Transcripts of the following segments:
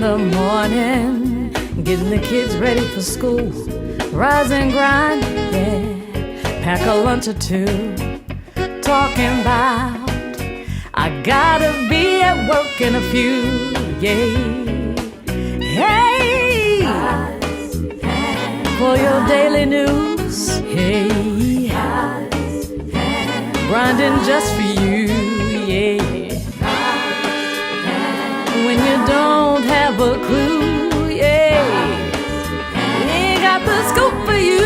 the morning, getting the kids ready for school. Rise and grind, yeah, pack a lunch or two. Talking about I gotta be at work in a few, yeah. Hey, for your daily news, hey, grinding just for you, yeah. When you don't have a clue, yeah, ain't got the scoop for you.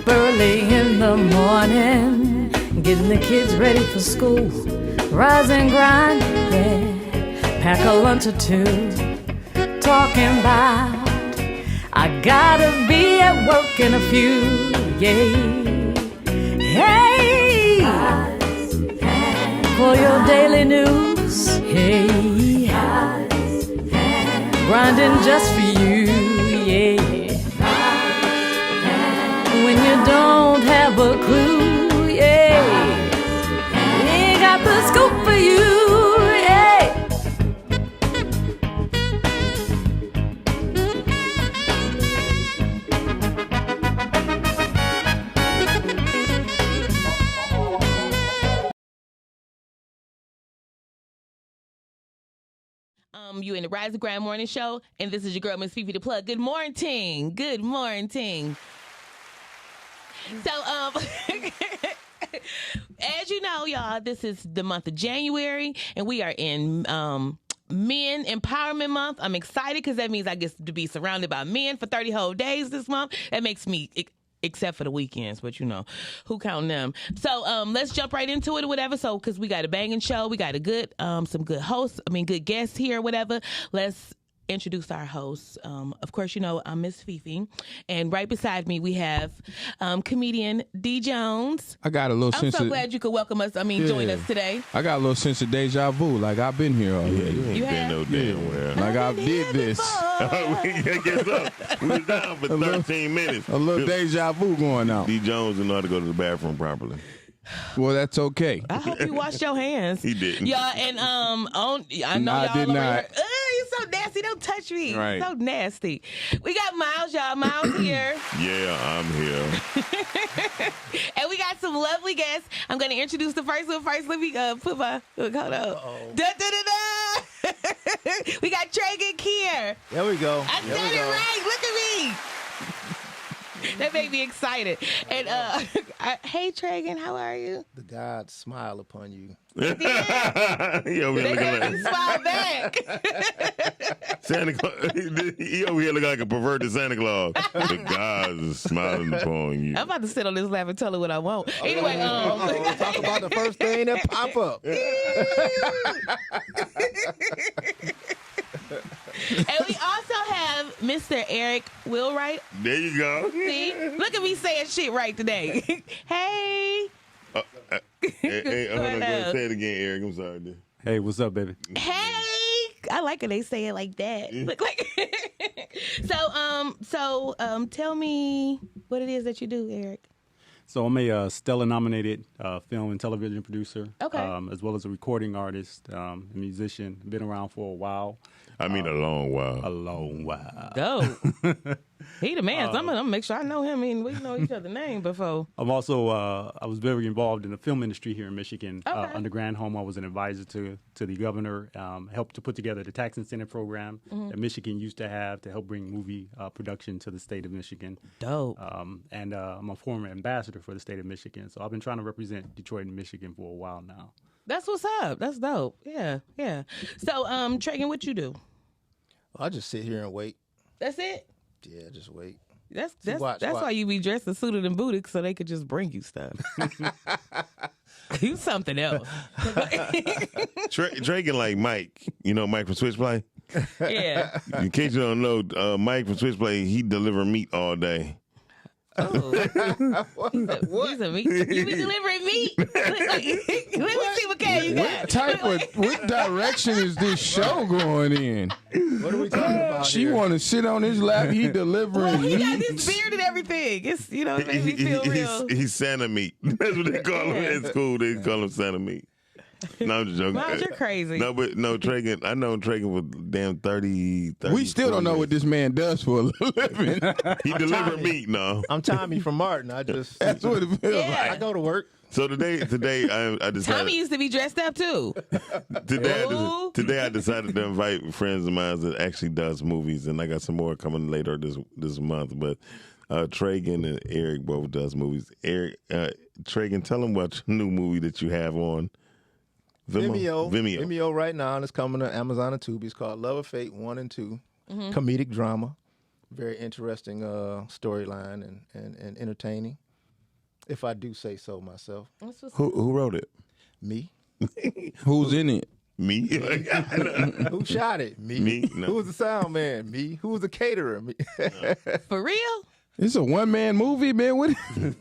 up early in the morning, getting the kids ready for school. Rise and grind, yeah, pack a lunch or two. Talking about I gotta be at work in a few, yeah. Hey, for your daily news, hey, grinding just for you, yeah. When you don't have a clue, yeah, ain't got the scoop for you, yeah. You in the Rise and Grind Morning Show, and this is your girl, Miss Fifi the Plug. Good morning. Good morning. So, as you know, y'all, this is the month of January, and we are in Men Empowerment Month. I'm excited because that means I get to be surrounded by men for 30 whole days this month. That makes me... except for the weekends, but you know, who counting them? So let's jump right into it or whatever. So, because we got a banging show, we got a good, some good hosts, good guests here or whatever. Let's introduce our hosts. Of course, you know, I'm Miss Fifi, and right beside me we have comedian D Jones. I got a little I'm so glad you could welcome us. Join us today. I got a little sense of deja vu. Like I've been here already. You ain't been no damn where. Like I did this. Guess what? We was down for 13 minutes. A little deja vu going on. D Jones didn't know how to go to the bathroom properly. Well, that's okay. I hope you washed your hands. He didn't. Yeah, and I know I y'all did over not. here. You're so nasty. Don't touch me. Right. So nasty. We got Miles, y'all. Miles here. Yeah, I'm here. And we got some lovely guests. I'm going to introduce the first one first. Let me put my... Hold on. Da-da-da-da! We got Tragan Kier. There we go. I said it right. Look at me. That made me excited. And hey, Tragan, how are you? The God smile upon you. He over here looking like Smile back. Santa Claus. He over here looking like a perverted Santa Claus. The God is smiling upon you. I'm about to sit on this lap and tell her what I want. Anyway, Talk about the first thing that pop up. And we also have Mr. Eric Wheelwright. There you go. See? Look at me saying shit right today. Hey. Hey, hold on, go ahead. Say it again, Eric. I'm sorry, dude. Hey, what's up, baby? Hey. I like when they say it like that. Look like. So tell me what it is that you do, Eric. So I'm a Stella-nominated film and television producer, Okay. As well as a recording artist, a musician. Been around for a while. I mean, a long while. A long while. Dope. He the man. So I'm gonna make sure I know him. We know each other's name before. I'm also, I was very involved in the film industry here in Michigan. Okay. Under Granholm, I was an advisor to the governor, helped to put together the tax incentive program that Michigan used to have to help bring movie production to the state of Michigan. Dope. And I'm a former ambassador for the state of Michigan. So I've been trying to represent Detroit and Michigan for a while now. That's what's up. That's dope. Yeah. So, Tragan, what you do? I'll just sit here and wait. That's it? Yeah, just wait. That's watch. why you be dressed and suited and booted so they could just bring you stuff. You something else. Tragan like Mike. You know Mike from Switchplay? Yeah. In case you don't know, Mike from Switchplay, he deliver meat all day. Oh. He's a meat. You be delivering meat? Let me see what kind you got. What direction is this show going in? What are we talking about She here? want to sit on his lap. He delivering He got meat. this beard and everything. It's, it makes me feel real. He's Santa meat. That's what they call him in school. They call him Santa meat. No, I'm just joking. Miles, you're crazy. No, but no, Tragan. I know Tragan for damn 30 We still don't know what this man does for a living. He deliver meat, no. I'm Tommy from Martin. I just That's what it feels Yeah. like. I go to work. So today I decided. Tommy used to be dressed up too. Ooh. Today I decided to invite friends of mine that actually does movies, and I got some more coming later this month. But Tragan and Eric both does movies. Eric, Tragan, tell them what new movie that you have on Vimeo right now, and it's coming to Amazon and Tubi. It's called Love of Fate 1 and 2. Comedic drama. Very interesting storyline and entertaining. If I do say so myself. Who wrote it? Me. Who's in it? Me. Who shot it? Me. Me? No. Who was the sound man? Me. Who was the caterer? Me. For real? It's a one-man movie, man. What?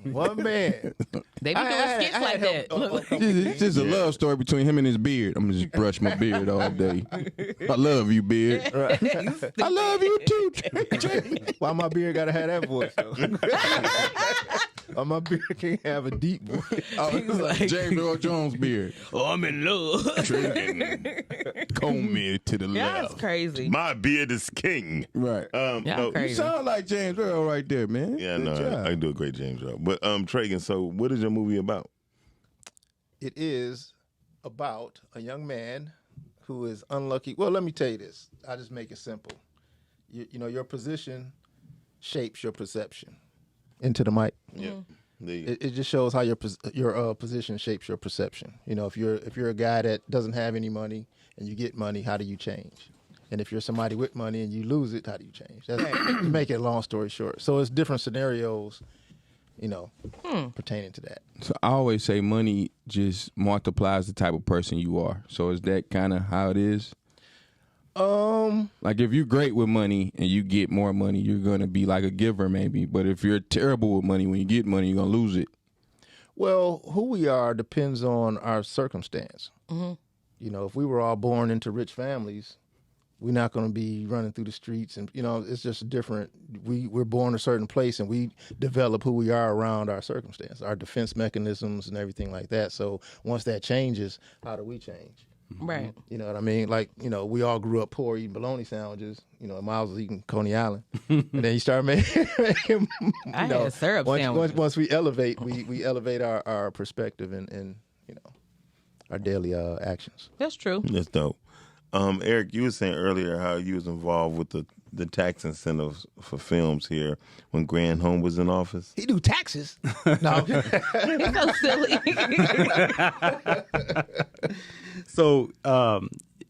One man. They be doing skits like that. Look. It's just a love story between him and his beard. I'm gonna just brush my beard all day. I love you, beard. I love you too. Why my beard gotta have that voice though? Why my beard can't have a deep voice? Oh, it's like James Earl Jones' beard. Oh, I'm in love. Comb me to the That's left. crazy. My beard is king. Right. Y'all You crazy. sound like James Earl right there, man. Yeah, Good no, job. I can do a great James Earl. But Tragan, so what is your movie about? It is about a young man who is unlucky. Well, let me tell you this. I'll just make it simple. You know, your position shapes your perception. Into the mic. Yeah. It just shows how your position shapes your perception. You know, if you're a guy that doesn't have any money and you get money, how do you change? And if you're somebody with money and you lose it, how do you change? That's, to make it a long story short. So it's different scenarios, you know, pertaining to that. So I always say money just multiplies the type of person you are. So is that kind of how it is? Like if you're great with money and you get more money, you're gonna be like a giver maybe. But if you're terrible with money, when you get money, you're gonna lose it. Well, who we are depends on our circumstance. Mm-hmm. You know, if we were all born into rich families, we're not going to be running through the streets, and you know, it's just different. We're born a certain place, and we develop who we are around our circumstance, our defense mechanisms, and everything like that. So once that changes, how do we change? Right. You know what I mean? Like, you know, we all grew up poor eating bologna sandwiches. You know, Miles was eating Coney Island, and then you start making. I had syrup sandwiches. Once we elevate, we elevate our perspective and you know, our daily actions. That's true. That's dope. Eric, you were saying earlier how you was involved with the tax incentives for films here when Granholm was in office. He do taxes. No. He's so silly. So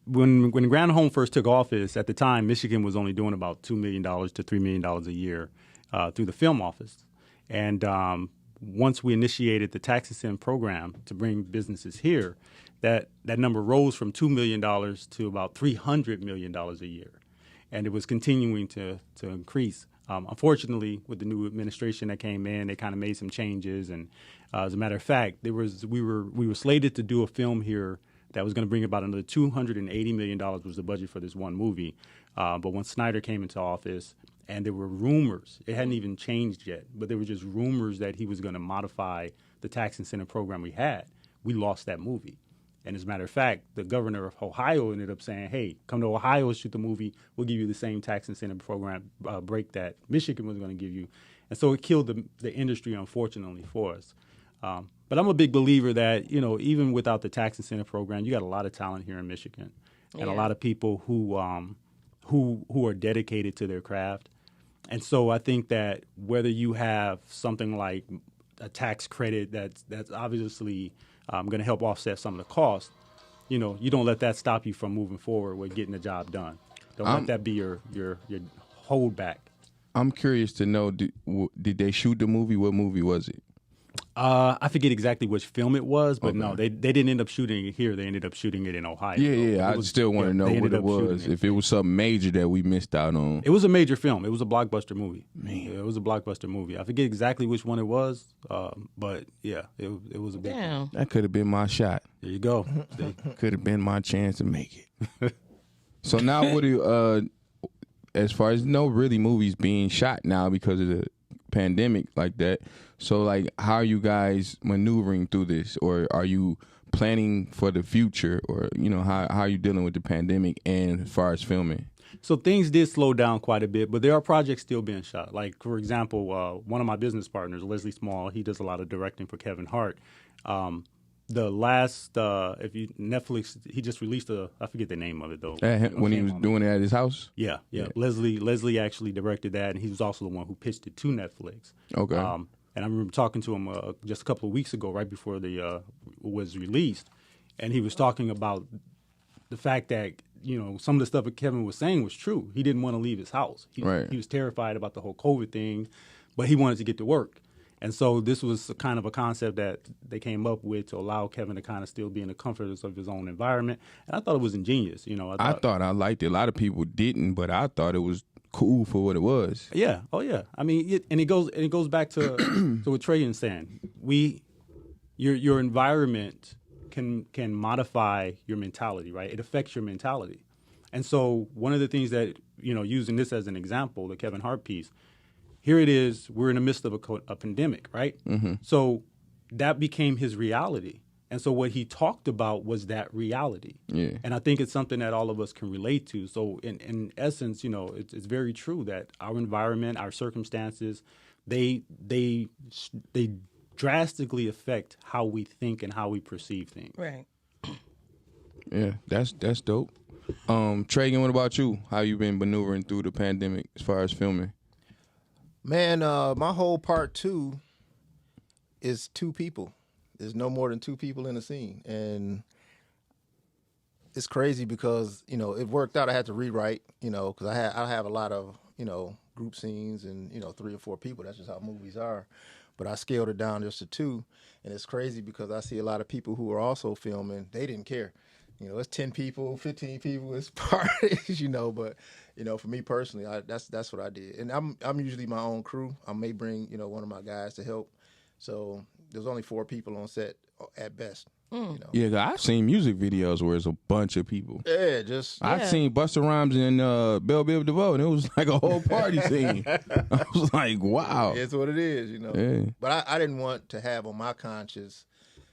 when Granholm first took office, at the time, Michigan was only doing about $2 million to $3 million a year through the film office. And once we initiated the tax incentive program to bring businesses here, that number rose from $2 million to about $300 million a year. And it was continuing to increase. Unfortunately, with the new administration that came in, they kind of made some changes. And as a matter of fact, we were slated to do a film here that was going to bring about another $280 million was the budget for this one movie. But when Snyder came into office, and there were rumors, it hadn't even changed yet, but there were just rumors that he was going to modify the tax incentive program we had. We lost that movie. And as a matter of fact, the governor of Ohio ended up saying, hey, come to Ohio and shoot the movie. We'll give you the same tax incentive program break that Michigan was going to give you. And so it killed the industry, unfortunately, for us. But I'm a big believer that, you know, even without the tax incentive program, you got a lot of talent here in Michigan and a lot of people who are dedicated to their craft. And so I think that whether you have something like a tax credit that's obviously going to help offset some of the costs, you know, you don't let that stop you from moving forward with getting the job done. Don't let that be your holdback. I'm curious to know, did they shoot the movie? What movie was it? I forget exactly which film it was, but no, they didn't end up shooting it here. They ended up shooting it in Ohio. Yeah. I still want to know what it was. If it was something major that we missed out on. It was a major film. It was a blockbuster movie. Man. Yeah, it was a blockbuster movie. I forget exactly which one it was, but yeah, it was a big one. Damn. That could have been my shot. There you go. Could have been my chance to make it. So now, what do you, as far as no really movies being shot now because of the pandemic like that, so like how are you guys maneuvering through this, or are you planning for the future, or you know how are you dealing with the pandemic and as far as filming? So things did slow down quite a bit, but there are projects still being shot. Like, for example, one of my business partners, Leslie Small, he does a lot of directing for Kevin Hart. The last, Netflix, he just released I forget the name of it though. When he was doing it at his house? Yeah. Leslie actually directed that, and he was also the one who pitched it to Netflix. Okay. And I remember talking to him just a couple of weeks ago, right before the was released, and he was talking about the fact that, you know, some of the stuff that Kevin was saying was true. He didn't want to leave his house. He was terrified about the whole COVID thing, but he wanted to get to work. And so this was kind of a concept that they came up with to allow Kevin to kind of still be in the comforts of his own environment. And I thought it was ingenious. I thought I liked it. A lot of people didn't, but I thought it was cool for what it was. Yeah. Oh, yeah. I mean, it goes back to to what Trey is saying. Your environment can modify your mentality, right? It affects your mentality. And so one of the things that, using this as an example, the Kevin Hart piece, here it is, we're in the midst of a pandemic, right? Mm-hmm. So that became his reality. And so what he talked about was that reality. Yeah. And I think it's something that all of us can relate to. So in essence, it's very true that our environment, our circumstances, they drastically affect how we think and how we perceive things. Right. Yeah, that's dope. Tragan, what about you? How you been maneuvering through the pandemic as far as filming? Man, my whole part 2 is 2 people. There's no more than 2 people in the scene. And it's crazy because, it worked out. I had to rewrite, because I have a lot of, group scenes and, 3 or 4 people. That's just how movies are. But I scaled it down just to 2. And it's crazy because I see a lot of people who are also filming, they didn't care. It's 10 people, 15 people, it's parties, but, for me personally, that's what I did. And I'm usually my own crew. I may bring, one of my guys to help. So there's only 4 people on set at best. Yeah, 'cause I've seen music videos where it's a bunch of people. Yeah, I've seen Busta Rhymes and Bell Biv DeVoe, and it was like a whole party scene. I was like, wow. It's what it is, Yeah. But I didn't want to have on my conscience,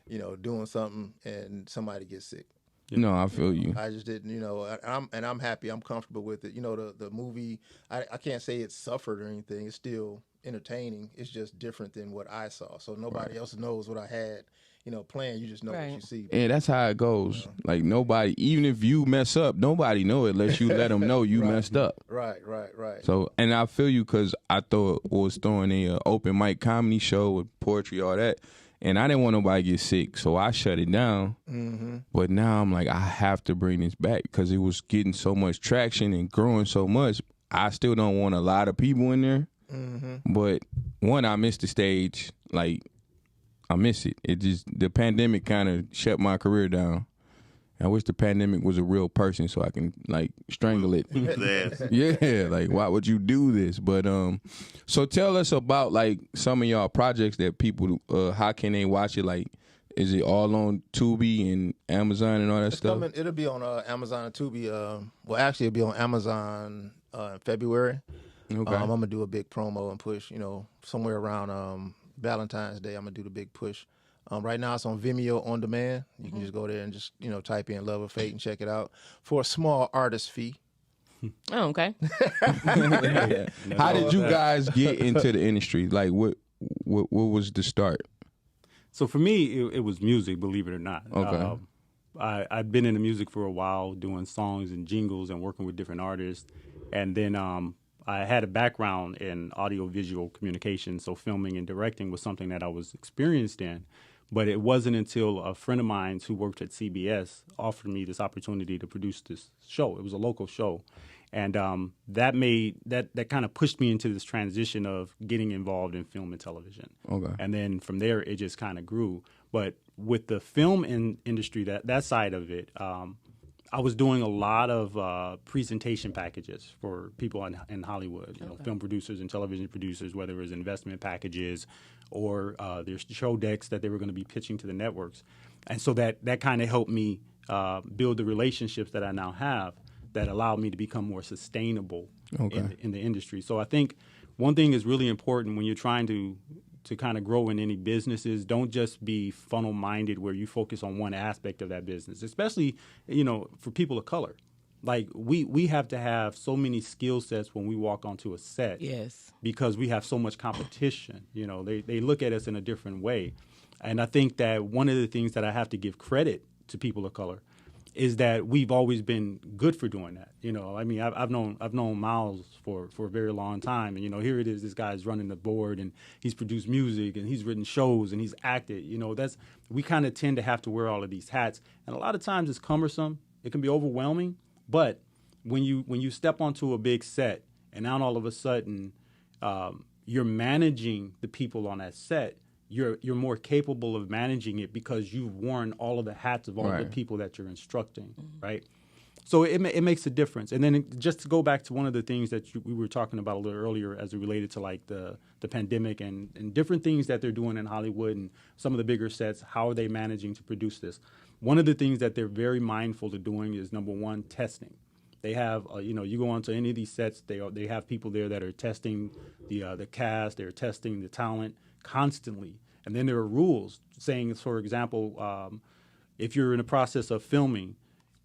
doing something and somebody gets sick. No, I feel you. I just didn't, I'm happy. I'm comfortable with it. The movie, I can't say it suffered or anything. It's still entertaining. It's just different than what I saw. So nobody else knows what I had, playing. You just know what you see. Yeah, that's how it goes. Like nobody, even if you mess up, nobody know it unless you let them know you messed up. Right. So, and I feel you because I was throwing a open mic comedy show with poetry, all that. And I didn't want nobody to get sick, so I shut it down. Mm-hmm. But now I'm like, I have to bring this back because it was getting so much traction and growing so much. I still don't want a lot of people in there. Mm-hmm. But one, I missed the stage. Like, I miss it. The pandemic kind of shut my career down. I wish the pandemic was a real person so I can like strangle it. Yeah, like why would you do this? But so tell us about like some of y'all projects that people how can they watch it? Like, is it all on Tubi and Amazon and all that stuff? It'll be on Amazon and Tubi. Well, actually, it'll be on Amazon in February. Okay. I'm gonna do a big promo and push. Somewhere around Valentine's Day, I'm gonna do the big push. Right now it's on Vimeo on demand. You can just go there and just, type in Love of Fate and check it out for a small artist fee. Oh, okay. How did you guys get into the industry? Like what was the start? So for me, it was music, believe it or not. Okay. I'd been in the music for a while, doing songs and jingles and working with different artists. And then I had a background in audio-visual communication, so filming and directing was something that I was experienced in. But it wasn't until a friend of mine who worked at CBS offered me this opportunity to produce this show. It was a local show. And that kind of pushed me into this transition of getting involved in film and television. Okay. And then from there, it just kind of grew. But with the film industry, that side of it, I was doing a lot of presentation packages for people in Hollywood, film producers and television producers, whether it was investment packages or there's show decks that they were going to be pitching to the networks. And so that kind of helped me build the relationships that I now have that allowed me to become more sustainable in the industry. So I think one thing is really important when you're trying to kind of grow in any businesses. Don't just be funnel minded where you focus on one aspect of that business, especially, for people of color. Like we have to have so many skill sets when we walk onto a set. Yes. Because we have so much competition. They look at us in a different way. And I think that one of the things that I have to give credit to people of color is that we've always been good for doing that. I've known Miles for a very long time, and here it is. This guy's running the board, and he's produced music, and he's written shows, and he's acted. We kind of tend to have to wear all of these hats, and a lot of times it's cumbersome. It can be overwhelming, but when you step onto a big set, and now all of a sudden, you're managing the people on that set. You're more capable of managing it because you've worn all of the hats of all of the Right. people that you're instructing, right? So it makes a difference. And then just to go back to one of the things that we were talking about a little earlier as it related to like the pandemic and different things that they're doing in Hollywood and some of the bigger sets, how are they managing to produce this? One of the things that they're very mindful of doing is, number one, testing. They have, you go onto any of these sets, they have people there that are testing the cast, they're testing the talent constantly. And then there are rules saying, for example, if you're in the process of filming,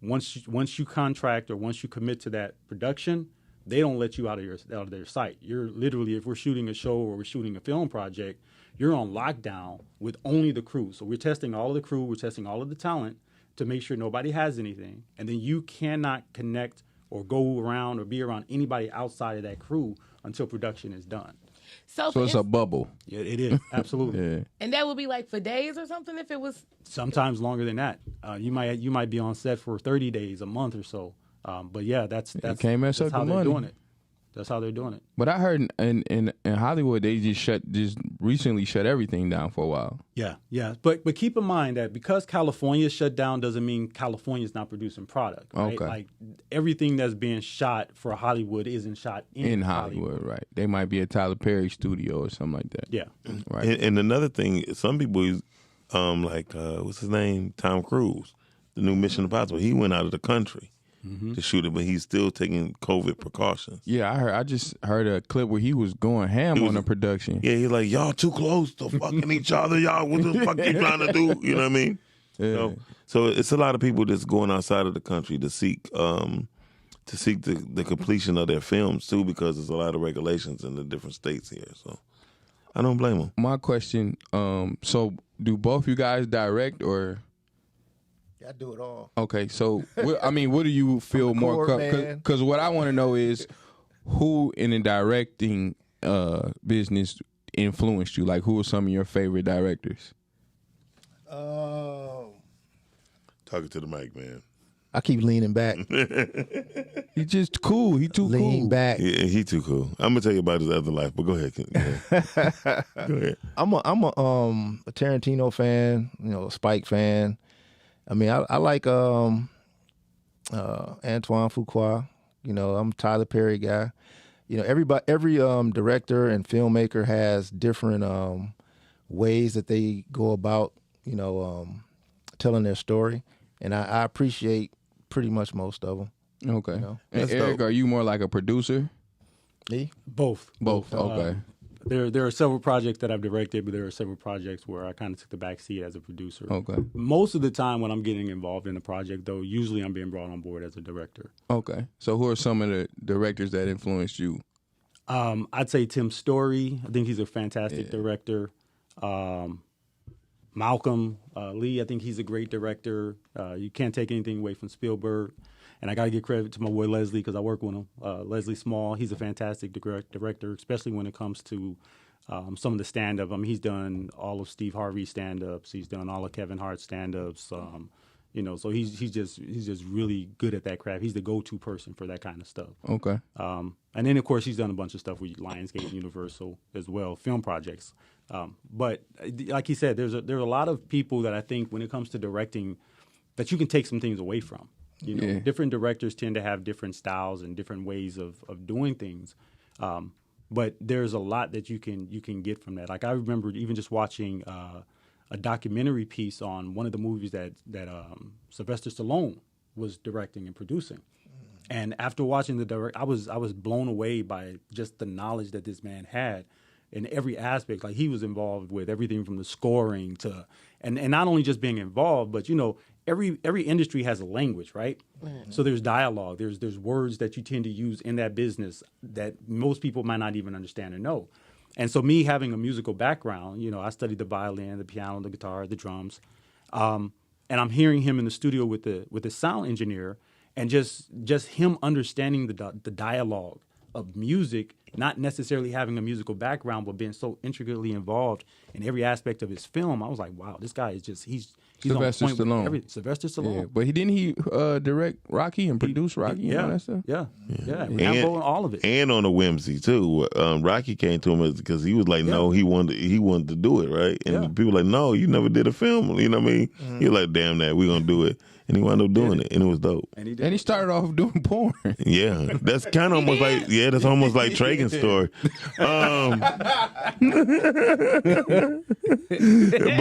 once you contract or once you commit to that production, they don't let you out of their sight. You're literally, if we're shooting a show or we're shooting a film project, you're on lockdown with only the crew. So we're testing all of the crew, we're testing all of the talent to make sure nobody has anything. And then you cannot connect or go around or be around anybody outside of that crew until production is done. So So it's a bubble. Yeah, it is. Absolutely. Yeah. and that would be like for days or something if it was. Sometimes longer than that. You might be on set for 30 days, a month or so. But yeah, that's can't mess that's up how the they're money. doing it. That's how they're doing it. But I heard in Hollywood they just recently shut everything down for a while. Yeah. But keep in mind that because California shut down doesn't mean California's not producing product. Right? Okay. Like everything that's being shot for Hollywood isn't shot in Hollywood, right? They might be a Tyler Perry studio or something like that. Yeah. Right. And another thing, some people, what's his name? Tom Cruise, the new Mission Impossible. He went out of the country to shoot it, but he's still taking COVID precautions. Yeah, I just heard a clip where he was going ham on the production. Yeah, he's like, y'all too close to fucking each other. Y'all, what the fuck you trying to do? You know what I mean? Yeah. So it's a lot of people that's going outside of the country to seek the completion of their films too, because there's a lot of regulations in the different states here. So I don't blame them. My question, so do both you guys direct or? I do it all. Okay, so what do you feel I'm a more? core man. Because what I want to know is who in the directing business influenced you. Like, who are some of your favorite directors? Talking to the mic, man. I keep leaning back. He's just cool. He too Lean cool. back. Yeah, he too cool. I'm gonna tell you about his other life, but go ahead. Go ahead. I'm a Tarantino fan, a Spike fan. I mean, I like Antoine Fuqua. I'm a Tyler Perry guy. Every director and filmmaker has different ways that they go about, telling their story, and I appreciate pretty much most of them. Okay. know, And that's Eric, dope. are you more like a producer? Me? Both. Both. Okay. There are several projects that I've directed, but there are several projects where I kind of took the back seat as a producer. Okay. Most of the time when I'm getting involved in a project, though, usually I'm being brought on board as a director. Okay. So who are some of the directors that influenced you? I'd say Tim Story. I think he's a fantastic director. Malcolm Lee, I think he's a great director. You can't take anything away from Spielberg. And I got to give credit to my boy Leslie because I work with him. Leslie Small, he's a fantastic director, especially when it comes to some of the stand-up. I mean, he's done all of Steve Harvey's stand-ups. He's done all of Kevin Hart's stand-ups. So he's just really good at that craft. He's the go-to person for that kind of stuff. Okay. And then, of course, he's done a bunch of stuff with Lionsgate, Universal as well, film projects. But like he said, there's a lot of people that I think when it comes to directing that you can take some things away from. Yeah. Different directors tend to have different styles and different ways of doing things. But there's a lot that you can get from that. Like I remember even just watching a documentary piece on one of the movies that Sylvester Stallone was directing and producing. And after watching I was blown away by just the knowledge that this man had in every aspect. Like he was involved with everything from the scoring to, and not only just being involved, but every industry has a language, right? Mm-hmm. So there's dialogue, there's words that you tend to use in that business that most people might not even understand or know. And so me having a musical background, I studied the violin, the piano, the guitar, the drums, and I'm hearing him in the studio with the sound engineer, and just him understanding the dialogue of music, not necessarily having a musical background, but being so intricately involved in every aspect of his film. I was like, wow, this guy is just he's Sylvester on point with Stallone. everything. Sylvester Stallone. Yeah, but didn't he direct Rocky and produce Rocky and all that stuff? Yeah. Rambo and all of it. And on a whimsy too. Rocky came to him because he was like, no, he wanted to do it, right? And people were like, no, you never did a film. You know what I mean? He was like, damn that, we're gonna do it. And he wound up doing it, and it was dope. And he And he started off doing porn. Yeah, that's kind of almost like that's almost like Tragan's story. But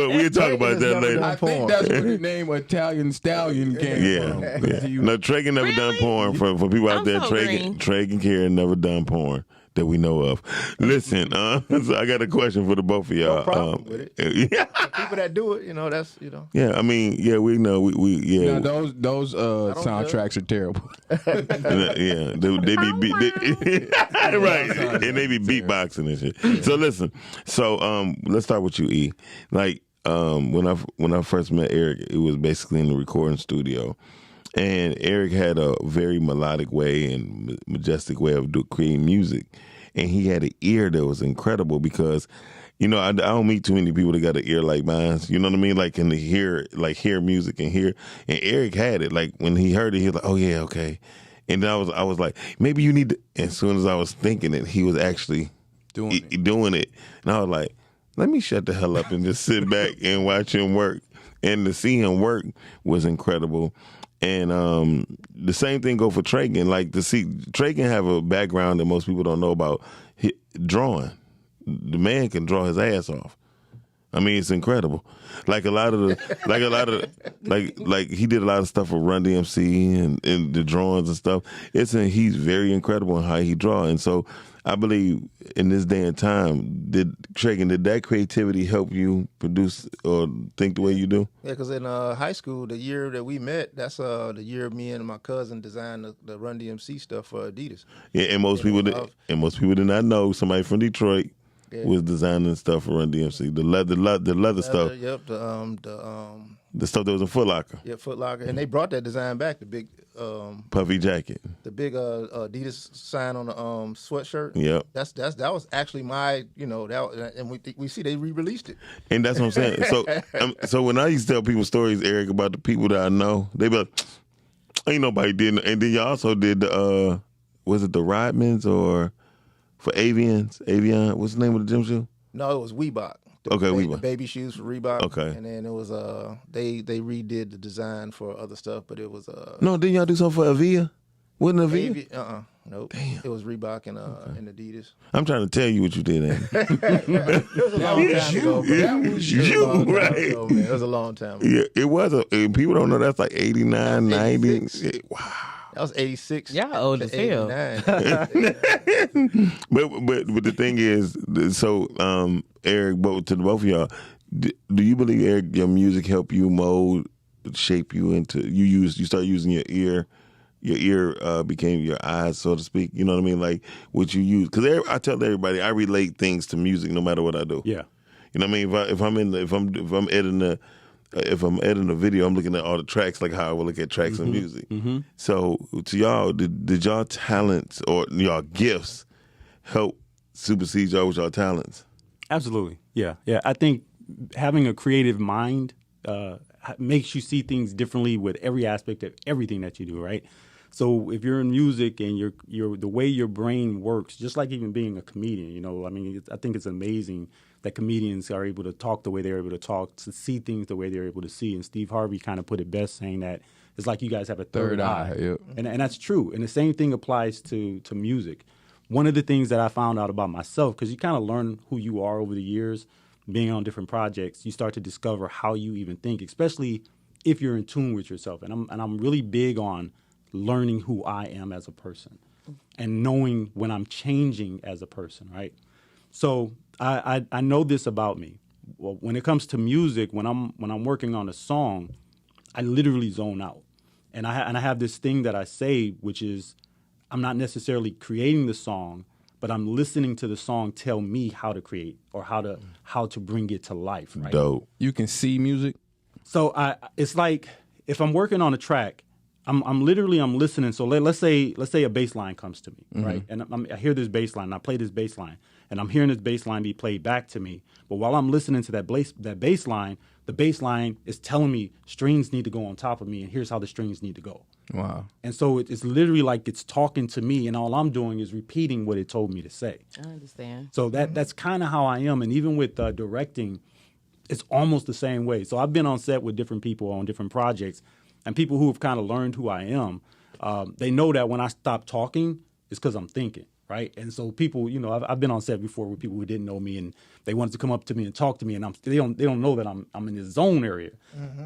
we'll talk about that later. I think that's where the name Italian Stallion came from. Yeah. No, Tragan never done porn. For people out I'm there, so Tragan green. and Karen never done porn that we know of. Listen, so I got a question for the both of y'all. No problem with it. Yeah, People that do it, that's yeah. I mean, yeah, we know. We yeah. Now, those soundtracks are terrible. Yeah, they be beat, right, and they be beatboxing and shit. So listen, let's start with you, E. Like when I first met Eric, it was basically in the recording studio, and Eric had a very melodic way and majestic way of creating music, and he had an ear that was incredible because. I don't meet too many people that got an ear like mine. You know what I mean? Like, can hear music and hear. And Eric had it. Like, when he heard it, he was like, "Oh yeah, okay." And then I was like, maybe you need to. As soon as I was thinking it, he was actually doing it. And I was like, let me shut the hell up and just sit back and watch him work. And to see him work was incredible. And the same thing go for Tragan. Like, to see Tragan have a background that most people don't know about drawing. The man can draw his ass off. I mean, it's incredible. Like he did a lot of stuff with Run DMC and the drawings and stuff. He's very incredible in how he draw. And so I believe in this day and time, did that creativity help you produce or think the way you do? Yeah, because in high school, the year that we met, that's the year me and my cousin designed the Run DMC stuff for Adidas. Yeah, and most people did not know somebody from Detroit was designing stuff for Run DMC. The leather stuff. Yep. The stuff that was in Foot Locker. Yeah, Foot Locker, and they brought that design back. The big puffy jacket. The big Adidas sign on the sweatshirt. Yep. That was actually my and we see they re-released it. And that's what I'm saying. So when I used to tell people stories, Eric, about the people that I know, they be like, ain't nobody did. And then you also did the was it the Rodmans or for Avian, what's the name of the gym shoe? No, it was Reebok. Reebok. The baby shoes for Reebok. Okay. And then it was they redid the design for other stuff, but it was No, didn't y'all do something for Avia? Wasn't Avia? Nope. Damn. It was Reebok and Adidas. I'm trying to tell you what you did, Andy. It was a long time ago. Right. It was a long time ago. Yeah, it was. And people don't know that's like 89, 90. Wow. That was 86. Y'all old as hell. 89. But the thing is, so Eric, but to the both of y'all, do you believe, Eric, your music help you mold, shape you into you start using your ear became your eyes, so to speak. You know what I mean? Like what you use, because I tell everybody I relate things to music no matter what I do. Yeah. You know what I mean? If I'm editing a video, I'm looking at all the tracks like how I would look at tracks in music. Mm-hmm. So to y'all, did y'all talents or y'all gifts help supersede y'all with y'all talents? Absolutely. Yeah. I think having a creative mind makes you see things differently with every aspect of everything that you do, right? So if you're in music and you're the way your brain works, just like even being a comedian, I think it's amazing that comedians are able to talk the way they're able to talk, to see things the way they're able to see. And Steve Harvey kind of put it best, saying that it's like you guys have a third eye. Yep. And that's true. And the same thing applies to music. One of the things that I found out about myself, because you kind of learn who you are over the years, being on different projects, you start to discover how you even think, especially if you're in tune with yourself. And I'm really big on learning who I am as a person and knowing when I'm changing as a person, right? So I know this about me. Well, when it comes to music, when I'm working on a song, I literally zone out, and I have this thing that I say, which is I'm not necessarily creating the song, but I'm listening to the song tell me how to create or how to bring it to life. Right? Dope. You can see music. So it's like if I'm working on a track, I'm listening. So let's say a bass line comes to me, right? And I hear this bass line, and I play this bass line, and I'm hearing this bass line be played back to me. But while I'm listening to that bass line, the bass line is telling me strings need to go on top of me, and here's how the strings need to go. Wow. And so it's literally like it's talking to me, and all I'm doing is repeating what it told me to say. I understand. So that's kind of how I am. And even with directing, it's almost the same way. So I've been on set with different people on different projects, and people who have kind of learned who I am, they know that when I stop talking, it's because I'm thinking, right? And so people, I've been on set before with people who didn't know me, and they wanted to come up to me and talk to me, and they don't know that I'm in this zone area,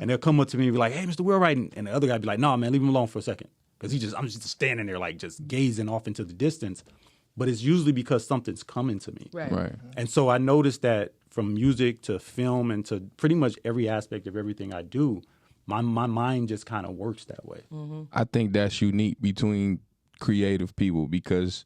and they'll come up to me and be like, "Hey, Mr. Wheelwright," and the other guy be like, "No, man, leave him alone for a second," because I'm just standing there like just gazing off into the distance, but it's usually because something's coming to me, Right. And so I noticed that from music to film and to pretty much every aspect of everything I do, my mind just kind of works that way. I think that's unique between creative people, because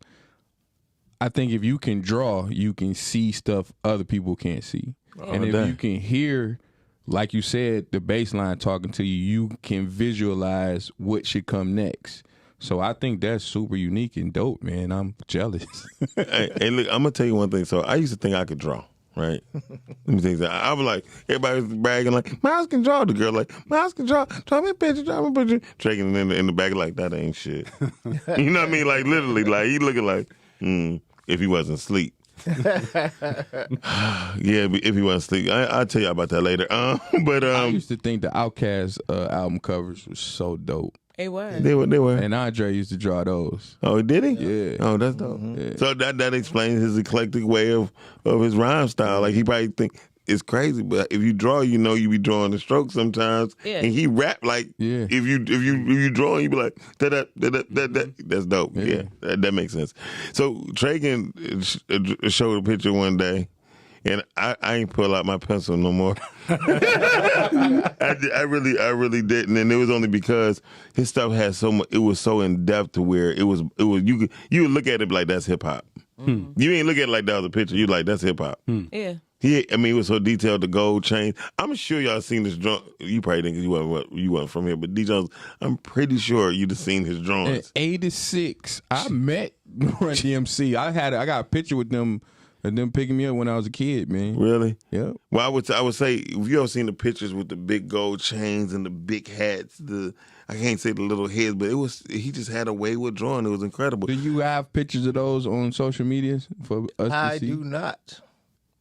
I think if you can draw, you can see stuff other people can't see. And if you can hear, like you said, the bass line talking to you, you can visualize what should come next. So I think that's super unique and dope, man. I'm jealous. Hey, look, I'm gonna tell you one thing. So I used to think I could draw, right? Let me think that. I was like, everybody was bragging like, Miles can draw. The girl like, Miles can draw. Draw me a picture. Draw me a picture. Dragging in the back like that ain't shit. You know what I mean? Like literally, like he looking like, if he wasn't asleep. Yeah, if he wasn't asleep. I'll tell you about that later. But I used to think the Outkast album covers was so dope. It was. they were. And Andre used to draw those. Oh, did he? Yeah. Oh, that's dope. Yeah. So that explains his eclectic way of his rhyme style. Like he probably think it's crazy, but if you draw, you be drawing the strokes sometimes. Yeah. And he rap like if you draw, you be like da. That's dope. Yeah, that makes sense. So Tragan showed a picture one day. And I ain't pull out my pencil no more. I really didn't, and it was only because his stuff had so much. It was so in depth to where it was. You would look at it like that's hip hop. You ain't look at it like that was a picture. You like that's hip hop. Yeah. I mean, it was so detailed. The gold chain. I'm sure y'all seen this drawing. You probably didn't because you wasn't from here. But D Jones, I'm pretty sure you'd have seen his In drawings. '86, I met Run DMC. I got a picture with them. And them picking me up when I was a kid, man. Really? Yeah. Well, I would say if you ever seen the pictures with the big gold chains and the big hats, I can't say the little heads, but he just had a way with drawing. It was incredible. Do you have pictures of those on social media for us I to see? do not.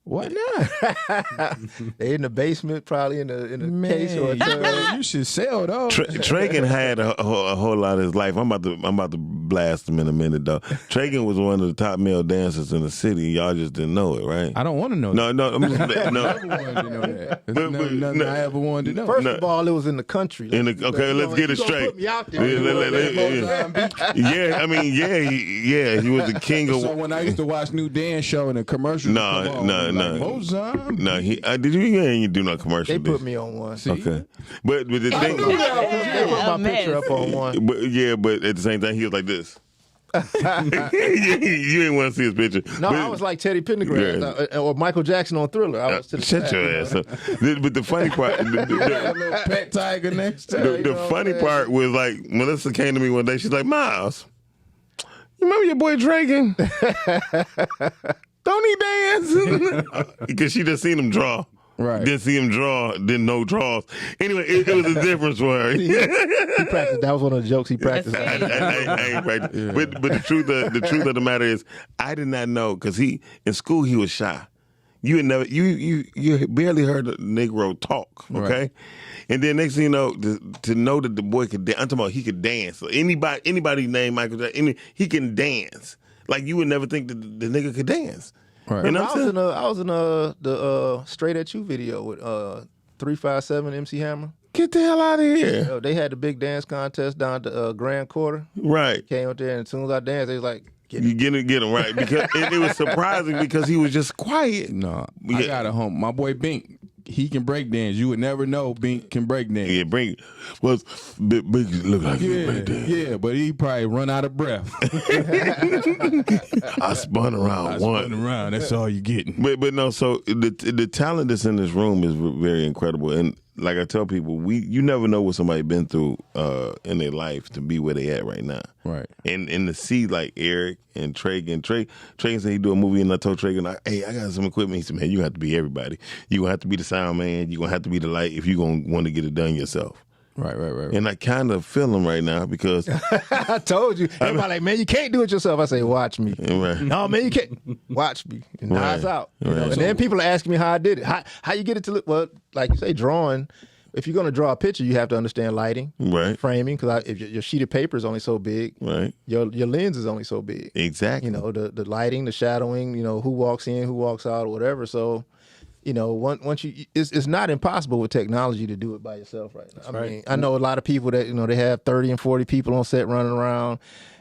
Why not? They in the basement, probably in the case or a tub. You should sell those. Tragan had a whole lot of his life. I'm about to blast him in a minute, though. Tragan was one of the top male dancers in the city. Y'all just didn't know it, right? I don't want to know. No, I'm just, I never wanted to know that. There's nothing I ever wanted to know. First of all, it was in the country. Okay, let's get it straight. Put me out there. Yeah, I mean, he was the king of. So when I used to watch New Dance Show and the commercials, No. Mozart. No, did you ain't do no commercial? They did put you? me on one. Okay, but the thing, They put my picture up on one. but at the same time, he was like this. you ain't want to see his picture. No, but, I was like Teddy Pendergrass or Michael Jackson on Thriller. I was to the shut side. your ass up. But the funny part, A little pet tiger next to the funny part was like Melissa came to me one day. She's like, Miles, you remember your boy Dragan? Don't he dance? Because she just seen him draw. Right. Didn't see him draw, didn't know draws. Anyway, it was a difference for her. He practiced. That was one of the jokes he practiced. I ain't practiced. Yeah. But the truth of the matter is, I did not know because in school he was shy. You had never you barely heard a Negro talk, okay? Right. And then next thing you know, to know that the boy could dance, I'm talking about he could dance. So anybody named Michael Jackson, he can dance. Like you would never think that the nigga could dance. Right. You know Remember, what I was in the Straight at You video with 357 MC Hammer. Get the hell out of here. They had the big dance contest down at the Grand Quarter. Right. Came up there, and as soon as I danced, they was like, You get him right. Because it was surprising because he was just quiet. No, I got a home. My boy Bink, he can break dance. You would never know Bink can break dance. Yeah, bring well, Big look like he can break dance. Yeah, but he probably run out of breath. I spun around That's all you getting. But no, so the talent that's in this room is very incredible. And like I tell people, you never know what somebody been through in their life to be where they at right now. Right. And to see like Eric and Tragan said he do a movie, and I told Tragan, hey, I got some equipment. He said, man, you have to be everybody. You gonna have to be the sound man. You gonna have to be the light if you gonna want to get it done yourself. Right. And I kind of feel him right now because I told you. Everybody like, man, you can't do it yourself. I say, watch me. Right. No, man, you can't. Watch me. And now it's out. You know? Right. And then people are asking me how I did it. How you get it to look? Well, like you say, drawing. If you're going to draw a picture, you have to understand lighting, Right. framing. Because if your sheet of paper is only so big, Right. your lens is only so big. Exactly. You know, the lighting, the shadowing. You know, who walks in, who walks out, or whatever. So, you know, once you, it's not impossible with technology to do it by yourself right now. I mean, I know a lot of people that, you know, they have 30 and 40 people on set running around.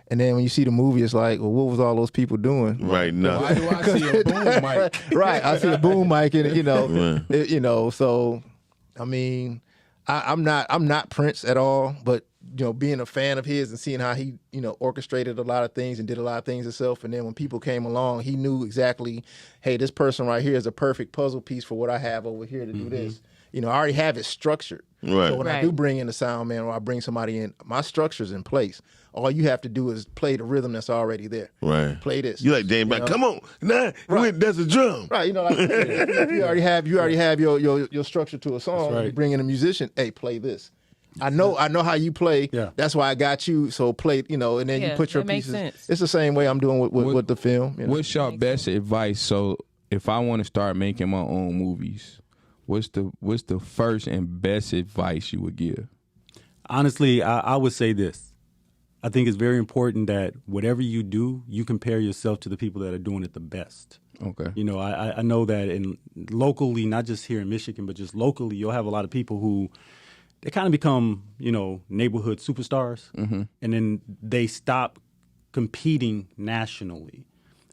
And then when you see the movie, it's like, well, what was all those people doing? Right. No. Why do I see a boom mic? Right. I see a boom mic, and you know, so I mean, I'm not Prince at all, but you know, being a fan of his and seeing how he, you know, orchestrated a lot of things and did a lot of things himself. And then when people came along, he knew exactly, hey, this person right here is a perfect puzzle piece for what I have over here to do this. You know, I already have it structured. Right. So when I do bring in the sound man or I bring somebody in, my structure's in place. All you have to do is play the rhythm that's already there. Right. Play this. You like James Brown? Come on, nah, that's a drum. Right, you know, like you already have your structure to a song. right. You bring in a musician. Hey, play this. I know how you play. Yeah. That's why I got you. So play, you know, and then you put your that makes pieces. sense. It's the same way I'm doing with the film. You know? What's your best advice? So if I want to start making my own movies, what's the first and best advice you would give? Honestly, I would say this. I think it's very important that whatever you do, you compare yourself to the people that are doing it the best. Okay. You know, I know that locally, not just here in Michigan, but just locally, you'll have a lot of people who they kind of become, you know, neighborhood superstars, and then they stop competing nationally.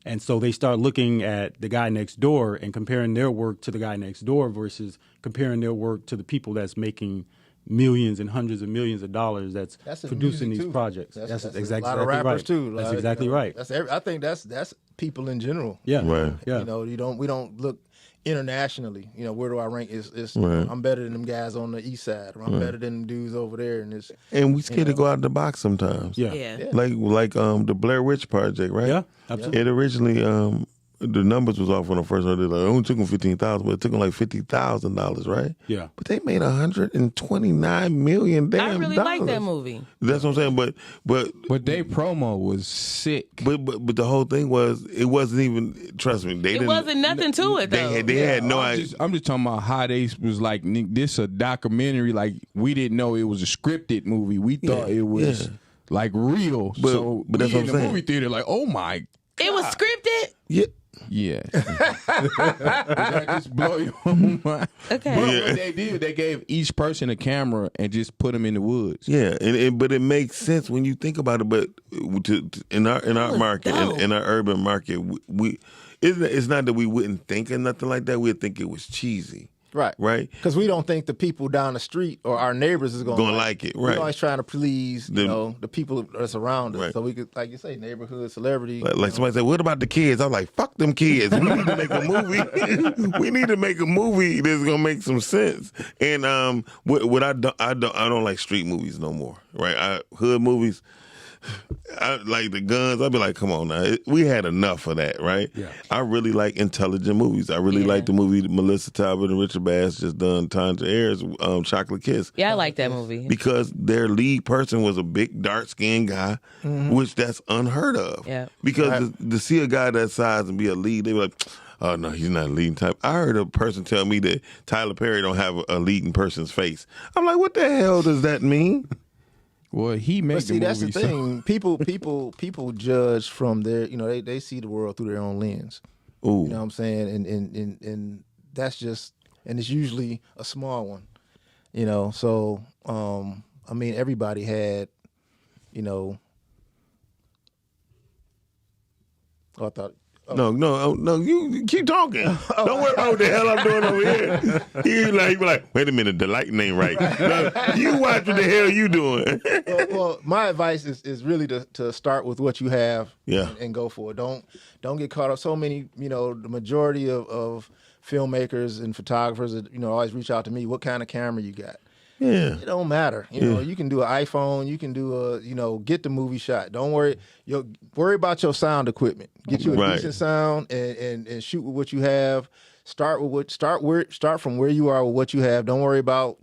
And so they start looking at the guy next door and comparing their work to the guy next door versus comparing their work to the people that's making millions and hundreds of millions of dollars that's in producing music, these too. projects. That's exactly a lot of rappers right. too. That's Like, exactly you know, right. I think that's people in general. Yeah. Right. Yeah. You know, we don't look internationally. You know, where do I rank? It's Right. I'm better than them guys on the east side, or I'm better than them dudes over there. And it's And we scared to go out the box sometimes. Yeah. Yeah. Like the Blair Witch Project, right? Yeah, absolutely. It originally the numbers was off when I first heard it. Like, it only took them $15,000, but it took them like $50,000, right? Yeah. But they made $129 million. I really like that movie. That's what I'm saying. But their promo was sick. but the whole thing was it wasn't even. Trust me, they It didn't. wasn't nothing to it though. They had no idea. I'm just talking about how they was like, this a documentary. Like we didn't know it was a scripted movie. We thought it was like real. So but that's we what in I'm the saying. movie theater like, oh my. It was scripted. Yeah. Yeah. Did that just blow your mind? Okay. But what they did, they gave each person a camera and just put them in the woods. Yeah, but it makes sense when you think about it. But in our market, in our urban market, it's not that we wouldn't think of nothing like that. We'd think it was cheesy. Right? Because we don't think the people down the street or our neighbors is going to like it. We're Right. always trying to please, the people that's around us. Right. So we could, like you say, neighborhood celebrity. Like somebody said, what about the kids? I'm like, fuck them kids. We need to make a movie. We need to make a movie that's gonna make some sense. And what I don't like street movies no more. Right? Hood movies. I like the guns. I'd be like, come on now. We had enough of that, right? Yeah. I really like intelligent movies. I really like the movie Melissa Talbot and Richard Bass just done Tanja Ayers, Chocolate Kiss. Yeah, I like that movie. Because their lead person was a big dark-skinned guy, which that's unheard of. Yeah. Because to see a guy that size and be a lead, they were like, oh, no, he's not a leading type. I heard a person tell me that Tyler Perry don't have a leading person's face. I'm like, what the hell does that mean? Well, he made But see, the that's movie. the thing. People judge from their, they see the world through their own lens. Ooh. You know what I'm saying? And that's just, and it's usually a small one. So I mean, everybody had, I thought No. You keep talking. Don't worry about what the hell I'm doing over here. He be like, wait a minute, the lighting ain't right. No, you watch what the hell you doing. Well, my advice is really to start with what you have. Yeah. And go for it. Don't get caught up. So many, the majority of filmmakers and photographers, always reach out to me. What kind of camera you got? Yeah. It don't matter. You can do an iPhone. You can do get the movie shot. Don't worry. Worry about your sound equipment. Get you a decent sound and shoot with what you have. Start from where you are with what you have. Don't worry about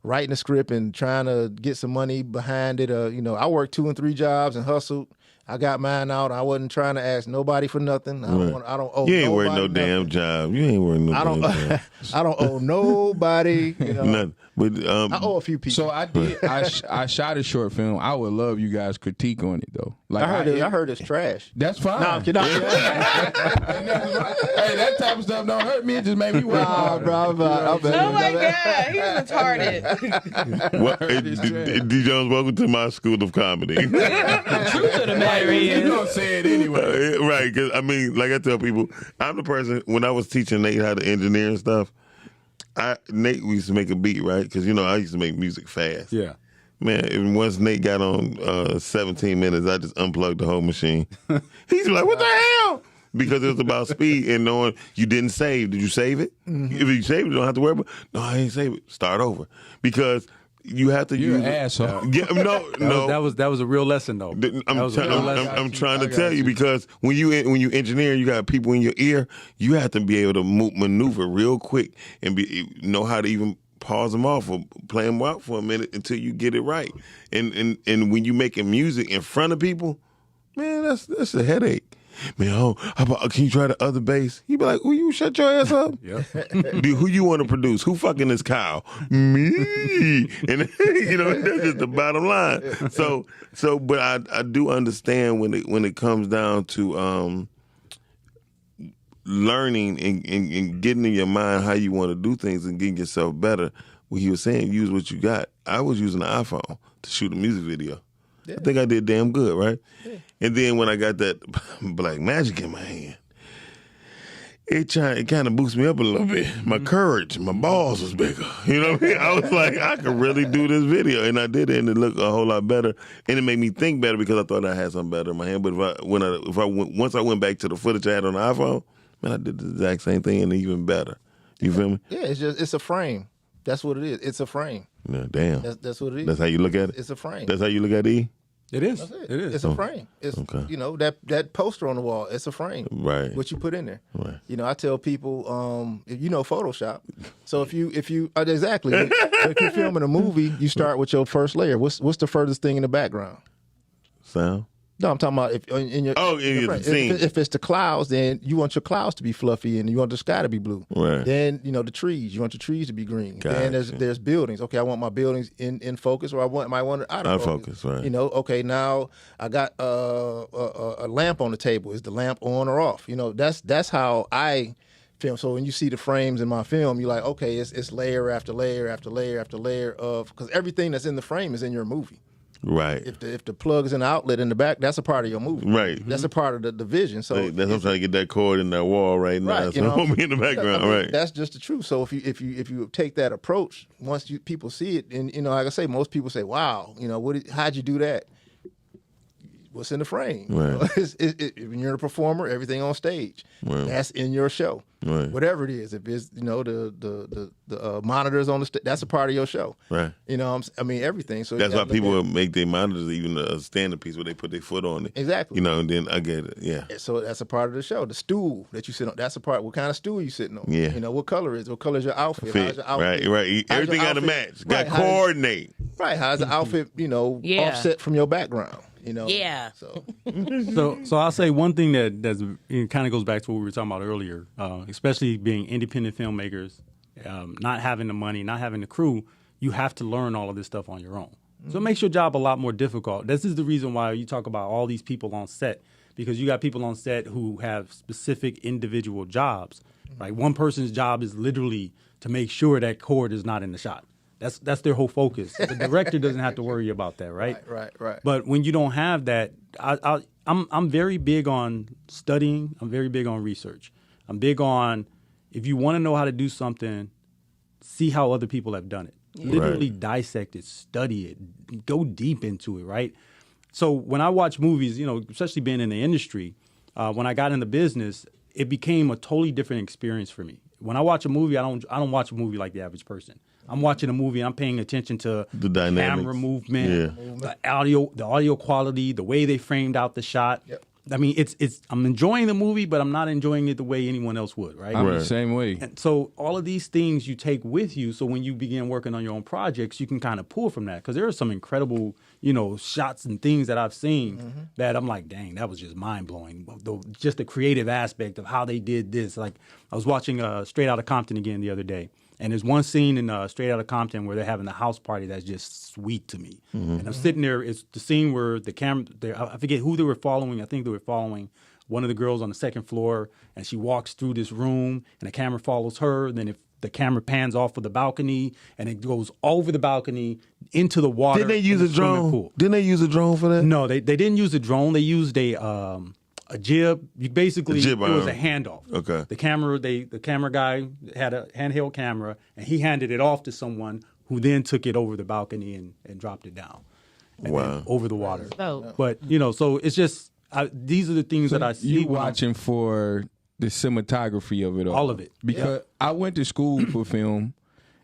writing a script and trying to get some money behind it. I worked 2 and 3 jobs and hustled. I got mine out. I wasn't trying to ask nobody for nothing. I don't owe. You ain't nobody worried no nothing. damn job. You ain't worried no damn job. I don't owe nobody. Nothing. But I owe a few people. So I did. I shot a short film. I would love you guys' critique on it though. Like I heard it's trash. That's fine. No, I'm kidding. Hey, that type of stuff don't hurt me. It just made me work. Nah, bro. Oh my God, he's retarded. What, D. Jones, welcome to my school of comedy. Truth of the matter You is, don't say it anyway. Right, because like I tell people, I'm the person, when I was teaching Nate how to engineer and stuff, Nate used to make a beat, right? Because, I used to make music fast. Yeah. Man, and once Nate got on 17 minutes, I just unplugged the whole machine. He's like, what the hell? Because it was about speed and knowing you didn't save. Did you save it? Mm-hmm. If you save it, you don't have to worry about it. No, I ain't save it. Start over. Because you have to You're use an asshole. No. That was a real lesson though. I'm trying to tell you because when you engineer, you got people in your ear. You have to be able to maneuver real quick and know how to even pause them off or play them out for a minute until you get it right. And when you making music in front of people, man, that's a headache. Man, can you try the other bass? You be like, will you shut your ass up? Yeah. Dude, who you want to produce? Who fucking is Kyle? Me. And that's just the bottom line. So, but I do understand when it comes down to learning and getting in your mind how you want to do things and getting yourself better. When he was saying use what you got, I was using an iPhone to shoot a music video. Yeah. I think I did damn good, right? Yeah. And then when I got that Black Magic in my hand, it kind of boosted me up a little bit. My courage, my balls was bigger. You know what I mean? I was like, I could really do this video, and I did it, and it looked a whole lot better. And it made me think better because I thought I had something better in my hand. But once I went back to the footage I had on the iPhone, man, I did the exact same thing and even better. You feel me? Yeah, it's a frame. That's what it is. It's a frame. Yeah, damn. That's what it is. That's how you look at it? It's a frame. That's how you look at it? It is. That's it. It is. It's a frame. It's that poster on the wall. It's a frame. Right. What you put in there. Right. I tell people, Photoshop. So if you exactly, if you're filming a movie, you start with your first layer. What's the furthest thing in the background? Sound. No, I'm talking about if in your scene. If it's the clouds, then you want your clouds to be fluffy and you want the sky to be blue. Right. Then the trees. You want your trees to be green. Gotcha. Then there's buildings. Okay, I want my buildings in focus, or might want it out of focus. Right. Okay, now I got a lamp on the table. Is the lamp on or off? That's how I film. So when you see the frames in my film, you're like, okay, it's layer after layer after layer after layer of, because everything that's in the frame is in your movie. Right. If the plug is in the outlet in the back, that's a part of your movie. Right. That's a part of the vision. So that's what I'm trying to get that cord in that wall right now. Right, so it won't be in the background. Right. That's just the truth. So if you take that approach, once people see it, and like I say, most people say, "Wow, how'd you do that?" What's in the frame? Right. When you're a performer, everything on stage, that's in your show. Right. Whatever it is, if it's the monitors on the stage, that's a part of your show. Right. Everything. So that's why people make their monitors even a standing piece where they put their foot on it. Exactly. And then I get it. Yeah. So that's a part of the show. The stool that you sit on, that's a part. What kind of stool you sitting on? Yeah. What color is your outfit? How's your outfit? Right. Everything got to match. Got to coordinate. Right. How's the outfit? Offset from your background. Yeah. So I'll say one thing that's kind of goes back to what we were talking about earlier, especially being independent filmmakers, not having the money, not having the crew. You have to learn all of this stuff on your own. So it makes your job a lot more difficult. This is the reason why you talk about all these people on set, because you got people on set who have specific individual jobs. Right? One person's job is literally to make sure that cord is not in the shot. That's their whole focus. The director doesn't have to worry about that, right? Right. But when you don't have that, I'm very big on studying. I'm very big on research. I'm big on, if you want to know how to do something, see how other people have done it. Literally dissect it, study it, go deep into it, right? So when I watch movies, especially being in the industry, when I got in the business, it became a totally different experience for me. When I watch a movie, I don't watch a movie like the average person. I'm watching a movie and I'm paying attention to The dynamics. camera movement, the audio quality, the way they framed out the shot. Yep. I mean, it's I'm enjoying the movie, but I'm not enjoying it the way anyone else would, right? I'm the same way. And so all of these things you take with you. So when you begin working on your own projects, you can kind of pull from that, because there are some incredible, shots and things that I've seen that I'm like, dang, that was just mind blowing. Just the creative aspect of how they did this. Like, I was watching Straight Outta Compton again the other day. And there's one scene in Straight Outta Compton where they're having a house party that's just sweet to me. And I'm sitting there. It's the scene where the camera, I forget who they were following. I think they were following one of the girls on the second floor. And she walks through this room and the camera follows her. And then if the camera pans off of the balcony and it goes over the balcony into the water. Didn't they use in a the swimming drone? pool. Didn't they use a drone for that? No, they didn't use a drone. They used a jib. You basically, A jib it was a arm. handoff. Okay. The camera guy had a handheld camera, and he handed it off to someone who then took it over the balcony and dropped it down. And Wow. then over the water. So- But so it's just these are the things that I see. You when I'm- watching for the cinematography of it all. All of it. Because I went to school for film,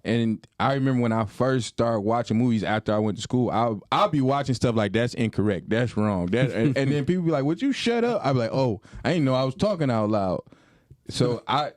and I remember when I first started watching movies after I went to school, I'll be watching stuff like, that's incorrect, that's wrong. And then people be like, would you shut up? I'll be like, oh, I didn't know I was talking out loud. So I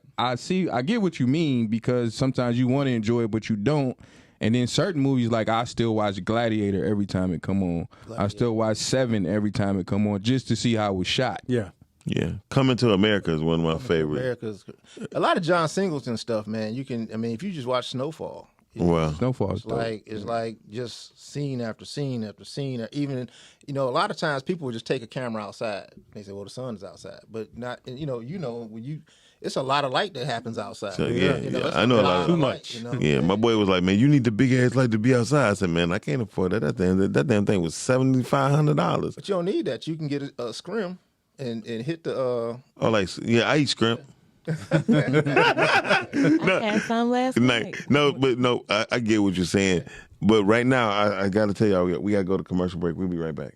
get what you mean, because sometimes you want to enjoy it, but you don't. And then certain movies, like I still watch Gladiator every time it come on. I still watch Seven every time it come on, just to see how it was shot. Yeah. Yeah. Coming to America is one of my favorites. America's a lot of John Singleton stuff, man. If you just watch Snowfall, Wow. Snowfall's dope. it's like just scene after scene after scene. Even a lot of times people would just take a camera outside. They say, "Well, the sun is outside," but not. And when you, it's a lot of light that happens outside. So, yeah, it's I know a lot of- Too light, much. Yeah, my boy was like, man, you need the big ass light to be outside. I said, man, I can't afford that. That damn thing was $7,500. But you don't need that. You can get a scrim and hit the. Oh, I eat shrimp. I had some last night. No, I get what you're saying. But right now, I got to tell y'all, we got to go to commercial break. We'll be right back.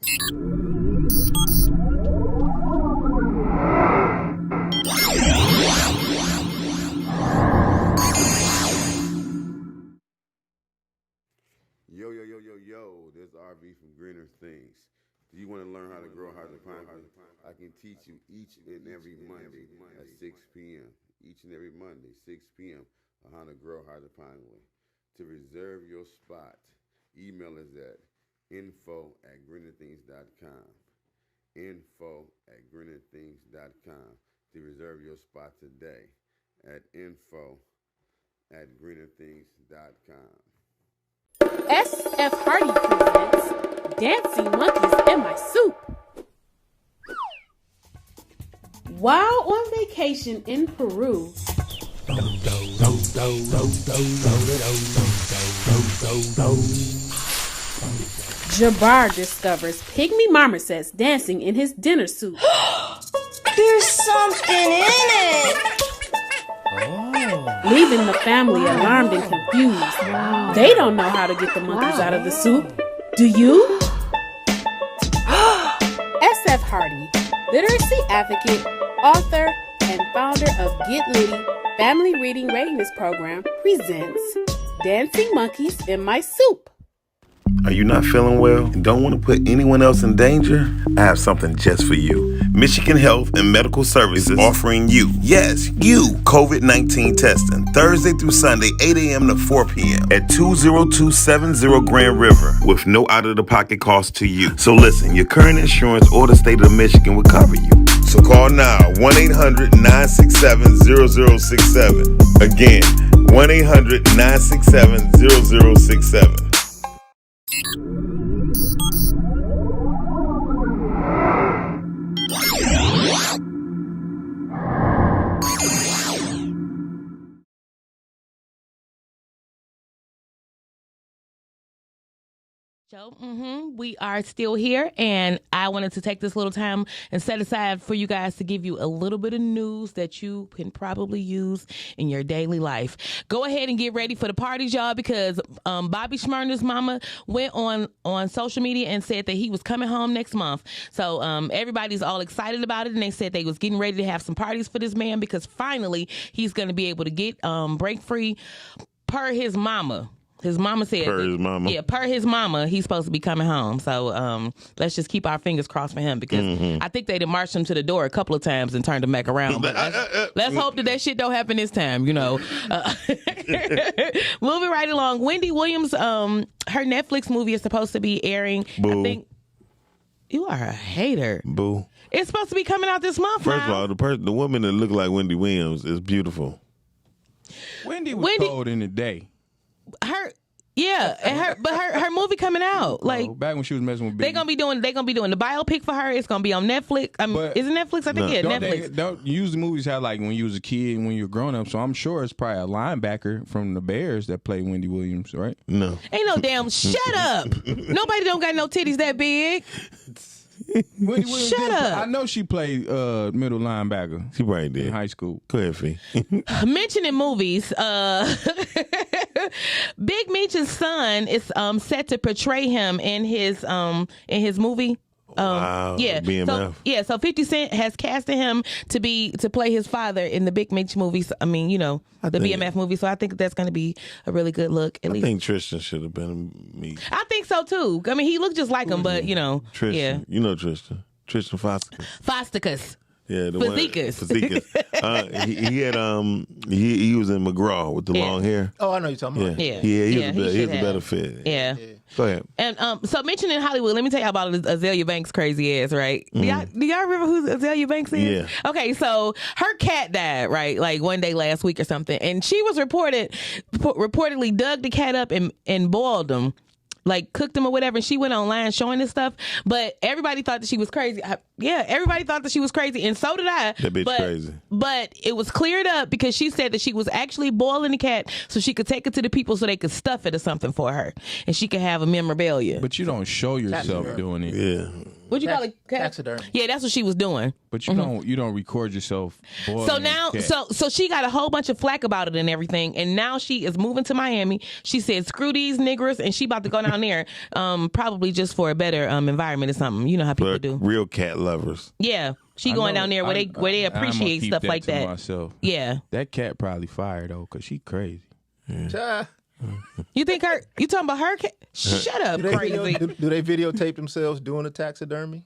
Yo, this RV from Greener Things. Do you want to learn how to grow hydroponics? I can teach you each and every Monday at 6 p.m. Each and every Monday, 6 p.m. on how to grow hydroponically. To reserve your spot, email us at info@greenerthings.com. Info@greenerthings.com. To reserve your spot today at info@greenerthings.com. SF Hardy presents Dancing Monkeys in My Soup. While on vacation in Peru, Jabbar discovers Pygmy Marmosets dancing in his dinner suit. There's something in it. Leaving the family alarmed and confused. They don't know how to get the monkeys out of the soup. Do you? SF Hardy, literacy advocate, author, and founder of Get Litty Family Reading Readiness Program, presents Dancing Monkeys in My Soup. Are you not feeling well and don't want to put anyone else in danger? I have something just for you. Michigan Health and Medical Services offering you, yes, you, COVID-19 testing Thursday through Sunday, 8 a.m. to 4 p.m. at 20270 Grand River with no out-of-the-pocket cost to you. So listen, your current insurance or the state of Michigan will cover you. So call now, 1-800-967-0067. Again, 1-800-967-0067. So, we are still here, and I wanted to take this little time and set aside for you guys to give you a little bit of news that you can probably use in your daily life. Go ahead and get ready for the parties, y'all, because Bobby Shmurda's mama went on social media and said that he was coming home next month. So everybody's all excited about it, and they said they was getting ready to have some parties for this man because finally he's going to be able to get break free per his mama. His mama said, Per his mama. Yeah, per his mama, he's supposed to be coming home. So let's just keep our fingers crossed for him because I think they'd have marched him to the door a couple of times and turned him back around. But let's hope that shit don't happen this time, you know. Moving right along, Wendy Williams, her Netflix movie is supposed to be airing. Boo. I think you are a hater. Boo. It's supposed to be coming out this month. First of all, the woman that looked like Wendy Williams is beautiful. Wendy was cold in the day. Her movie coming out like back when she was messing with Biggie. They're gonna be doing the biopic for her. It's gonna be on Netflix. Is it Netflix? I think Netflix. Don't usually movies have like when you was a kid and when you were growing up. So I'm sure it's probably a linebacker from the Bears that played Wendy Williams, right? No, ain't no damn. Shut up. Nobody don't got no titties that big. Wendy Williams Shut up. I know she played middle linebacker. She probably did in high school. Go ahead, Fee. Mentioning movies, Big Meech's son is set to portray him in his movie. Wow, BMF. So 50 Cent has casted him to play his father in the Big Meech movies. I mean, BMF movie. So I think that's going to be a really good look. I think Tristan should have been me. I think so too. I mean, he looked just like him, but Tristan. Yeah. You know Tristan Fosticus. Yeah, the Fazekas. He was in McGraw with the long hair. Oh, I know you're talking about. He was a better fit. Yeah. Go ahead. And so mentioning Hollywood, let me tell you about Azalea Banks' crazy ass, right? Do y'all remember who Azalea Banks is? Yeah. Okay, so her cat died, right? Like one day last week or something. And she was reportedly dug the cat up and boiled him. Like cooked him or whatever, and she went online showing this stuff. But everybody thought that she was crazy. Everybody thought that she was crazy, and so did I. That bitch crazy. But it was cleared up because she said that she was actually boiling the cat so she could take it to the people so they could stuff it or something for her, and she could have a memorabilia. But you don't show yourself doing it. Yeah. What'd you call it? Taxidermy. Yeah, that's what she was doing. But you don't record yourself. So now, so she got a whole bunch of flack about it and everything, and now she is moving to Miami. She said, "Screw these niggers," and she about to go down there, probably just for a better environment or something. You know how people do. Real cat lovers. Yeah, she going down there where they appreciate stuff like that. Myself. Yeah, that cat probably fired though, cause she crazy. Yeah. You think you talking about her cat? Shut up, crazy. Do they videotape themselves doing the taxidermy?